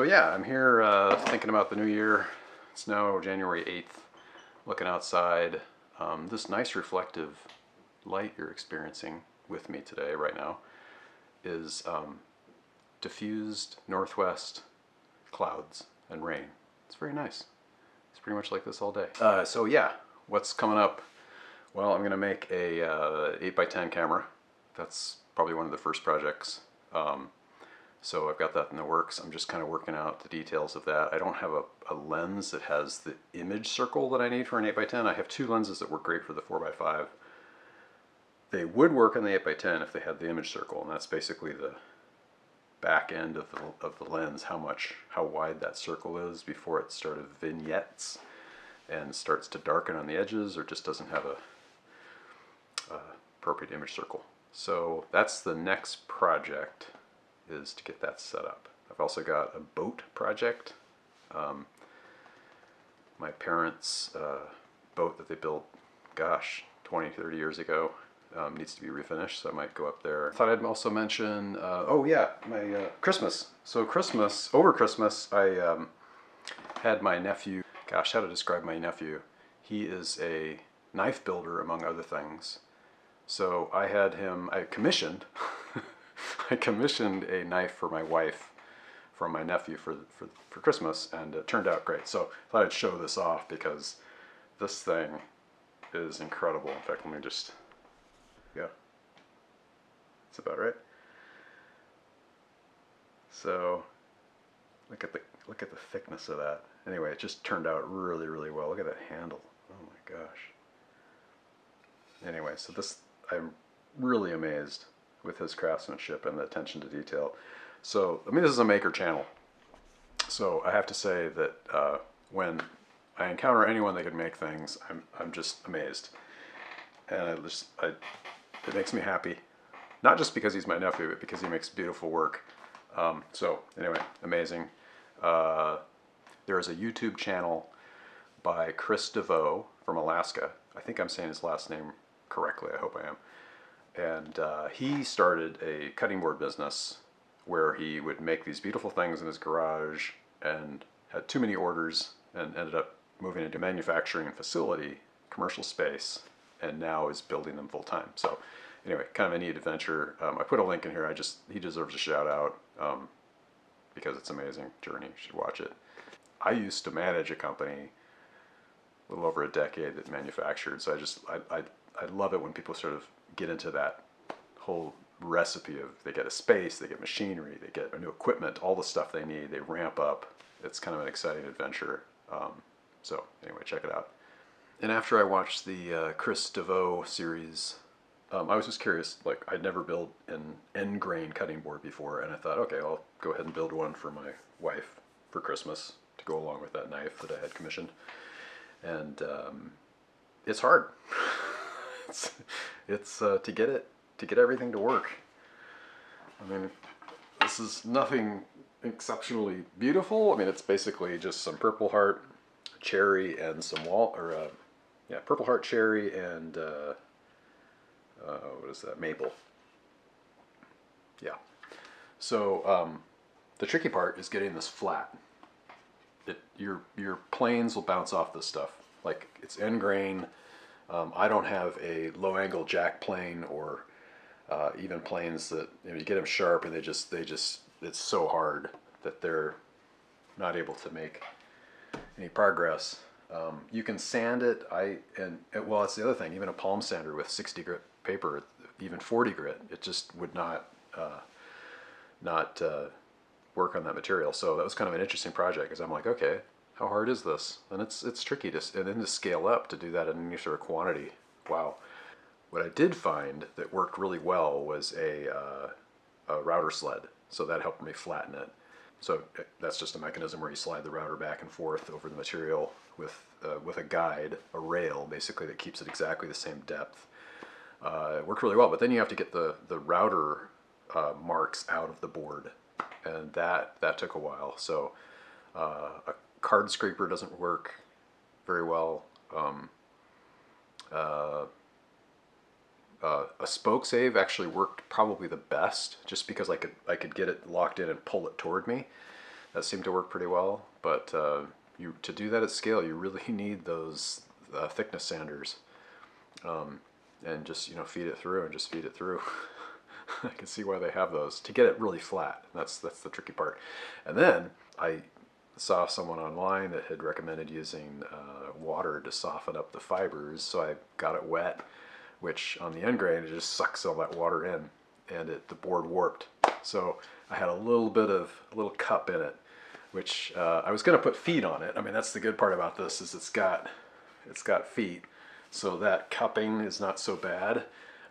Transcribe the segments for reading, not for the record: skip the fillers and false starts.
yeah, I'm here thinking about the new year. It's now January 8th, looking outside. This nice reflective light you're experiencing with me today, right now, is diffused northwest clouds and rain. It's very nice. It's pretty much like this all day. So yeah, what's coming up? Well, I'm gonna make a 8x10 camera. That's probably one of the first projects. So I've got that in the works. I'm just kind of working out the details of that. I don't have a lens that has the image circle that I need for an 8x10. I have two lenses that work great for the 4x5. They would work on the 8x10 if they had the image circle, and that's basically the back end of the lens, how wide that circle is before it sort of vignettes and starts to darken on the edges or just doesn't have a appropriate image circle. So that's the next project, is to get that set up. I've also got a boat project. My parents' boat that they built, gosh, 20, 30 years ago, needs to be refinished, so I might go up there. Thought I'd also mention, oh yeah, my Christmas. So over Christmas, I had my nephew, gosh, how to describe my nephew. He is a knife builder, among other things. So I commissioned I commissioned a knife for my wife from my nephew for Christmas, and it turned out great. So I thought I'd show this off because this thing is incredible. In fact, let me just go. That's about right. So look at the thickness of that. Anyway, it just turned out really, really well. Look at that handle. Oh my gosh. Anyway, so I'm really amazed with his craftsmanship and the attention to detail. So, I mean, this is a maker channel. So I have to say that when I encounter anyone that can make things, I'm just amazed. And it makes me happy. Not just because he's my nephew, but because he makes beautiful work. So anyway, amazing. There is a YouTube channel by Chris DeVoe from Alaska. I think I'm saying his last name correctly. I hope I am. And he started a cutting board business where he would make these beautiful things in his garage and had too many orders and ended up moving into a manufacturing facility, commercial space, and now is building them full time. So anyway, kind of a neat adventure. I put a link in here. He deserves a shout out because it's an amazing journey. You should watch it. I used to manage a company a little over a decade that manufactured, so I love it when people sort of get into that whole recipe of, they get a space, they get machinery, they get new equipment, all the stuff they need, they ramp up. It's kind of an exciting adventure. So anyway, check it out. And after I watched the Chris DeVoe series, I was just curious, like I'd never built an end grain cutting board before, and I thought, okay, I'll go ahead and build one for my wife for Christmas to go along with that knife that I had commissioned. And it's hard. it's to get everything to work. I mean, this is nothing exceptionally beautiful. I mean, it's basically just some Purple Heart cherry and some Purple Heart cherry and what is that? Maple. Yeah. So the tricky part is getting this flat. Your planes will bounce off this stuff. Like, it's end grain. I don't have a low angle jack plane or even planes that, you get them sharp and they just it's so hard that they're not able to make any progress. You can sand it. Well, that's the other thing. Even a palm sander with 60 grit paper, even 40 grit, it just would not work on that material. So that was kind of an interesting project because I'm like, okay, how hard is this? And it's tricky and then to scale up to do that in any sort of quantity. Wow. What I did find that worked really well was a router sled. So that helped me flatten it. So that's just a mechanism where you slide the router back and forth over the material with a guide, a rail, basically, that keeps it exactly the same depth. It worked really well, but then you have to get the router marks out of the board, and that took a while. So a card scraper doesn't work very well. A spoke save actually worked probably the best, just because I could get it locked in and pull it toward me. that seemed to work pretty well. But to do that at scale, you really need those thickness sanders, and just feed it through and just feed it through. I can see why they have those to get it really flat. That's the tricky part. And then I saw someone online that had recommended using water to soften up the fibers, so I got it wet, which on the end grain it just sucks all that water in, and the board warped. So I had a little cup in it, which I was going to put feet on it. I mean, that's the good part about this, is it's got feet, so that cupping is not so bad.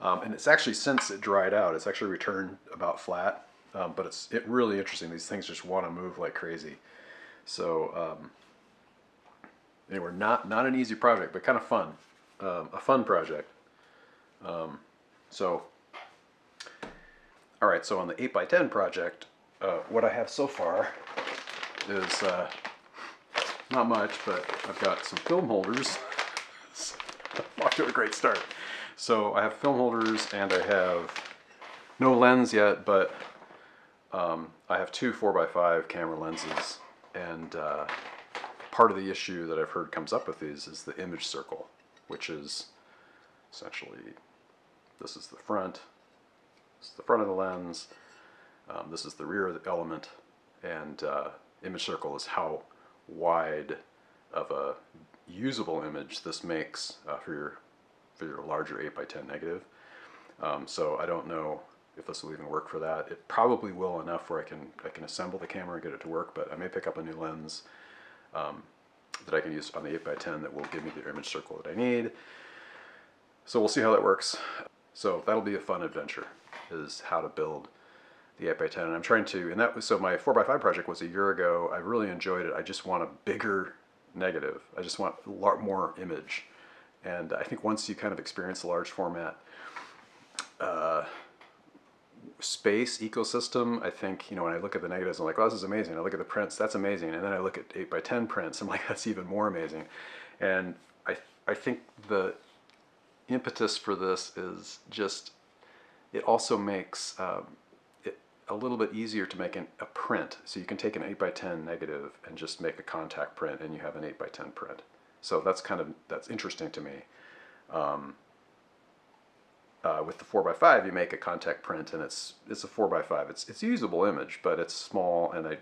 And it's actually, since it dried out, it's actually returned about flat. But it's really interesting. These things just want to move like crazy. So anyway, not an easy project, but kind of fun. A fun project. So, all right. So on the 8x10 project, what I have so far is not much, but I've got some film holders. I'm off to a great start. So I have film holders, and I have no lens yet, but I have two 4x5 camera lenses, and part of the issue that I've heard comes up with these is the image circle, which is essentially, this is the front of the lens, this is the rear of the element, and image circle is how wide of a usable image this makes for your larger 8x10 negative. So I don't know if this will even work for that. It probably will enough where I can assemble the camera and get it to work, but I may pick up a new lens that I can use on the 8x10 that will give me the image circle that I need. So we'll see how that works. So that'll be a fun adventure, is how to build the 8x10. And I'm trying to, and that was, so my 4x5 project was a year ago. I really enjoyed it. I just want a bigger negative. I just want a lot more image. And I think once you kind of experience the large format space ecosystem, I think, when I look at the negatives, I'm like, oh, this is amazing. I look at the prints, that's amazing. And then I look at 8x10 prints, I'm like, that's even more amazing. And I think the impetus for this is just, it also makes it a little bit easier to make a print. So you can take an 8x10 negative and just make a contact print, and you have an 8x10 print. So that's interesting to me. With the 4x5, you make a contact print, and it's a 4x5. It's a usable image, but it's small. And I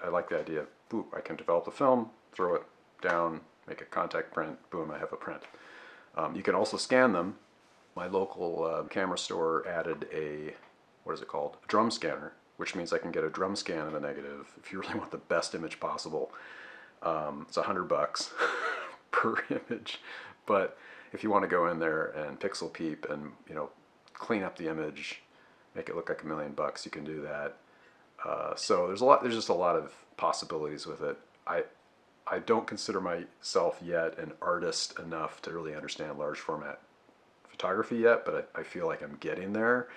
like the idea. Boop, I can develop the film, throw it down, make a contact print. Boom, I have a print. You can also scan them. My local camera store added a drum scanner, which means I can get a drum scan of a negative if you really want the best image possible. It's $100 per image, but if you want to go in there and pixel peep and clean up the image, make it look like $1 million, you can do that. So there's just a lot of possibilities with it. I don't consider myself yet an artist enough to really understand large format photography yet, but I feel like I'm getting there,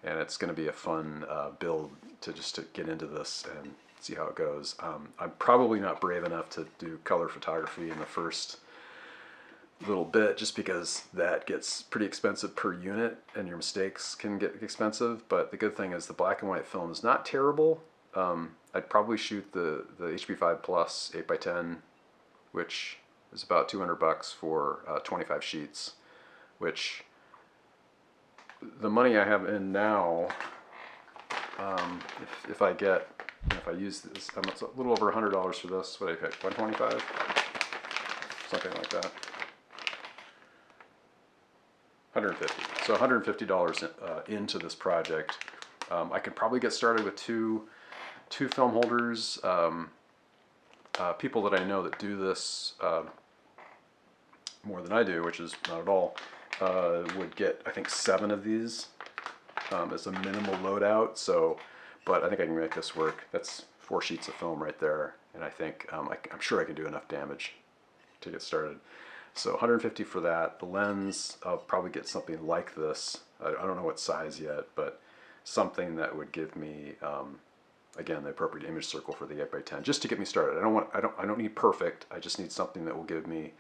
and it's going to be a fun build to get into this and see how it goes. I'm probably not brave enough to do color photography in the first little bit, just because that gets pretty expensive per unit, and your mistakes can get expensive. But the good thing is the black and white film is not terrible. I'd probably shoot the HP5 Plus 8x10, which is about $200 for 25 sheets, which the money I have in now, if I use this, it's a little over $100 for this. What did I pick? 125, something like that. 150. So $150 into this project. I could probably get started with two film holders. People that I know that do this more than I do, which is not at all, would get, I think, 7 of these as a minimal loadout. So, but I think I can make this work. That's 4 sheets of film right there, and I think I'm sure I can do enough damage to get started. So 150 for that. The lens, I'll probably get something like this. I don't know what size yet, but something that would give me, again, the appropriate image circle for the 8x10, just to get me started. I don't need perfect. I just need something that will give me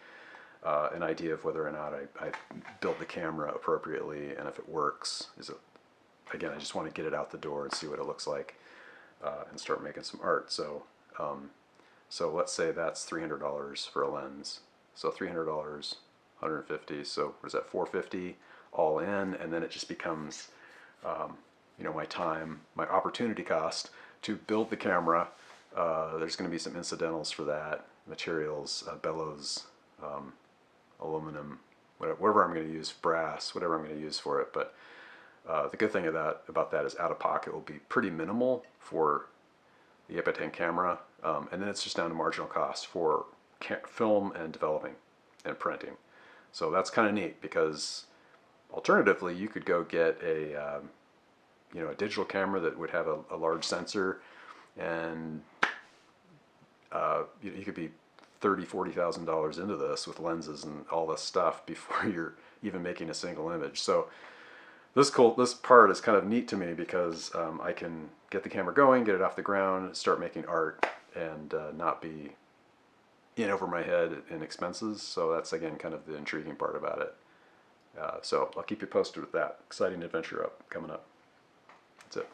an idea of whether or not I built the camera appropriately, and if it works. Again, I just want to get it out the door and see what it looks like. and start making some art. So let's say that's $300 for a lens. So $300, 150. So what is that? 450 all in, and then it just becomes, my time, my opportunity cost to build the camera. There's going to be some incidentals for that, materials, bellows, aluminum, whatever I'm going to use, brass, whatever I'm going to use for it. But the good thing about that is out of pocket will be pretty minimal for the Epitang camera, and then it's just down to marginal cost for film and developing and printing. So that's kind of neat, because alternatively you could go get a digital camera that would have a large sensor, and you could be $30,000-$40,000 into this with lenses and all this stuff before you're even making a single image. So this part is kind of neat to me, because I can get the camera going, get it off the ground, start making art, and not be in over my head in expenses. So that's, again, kind of the intriguing part about it. So I'll keep you posted with that exciting adventure coming up. That's it.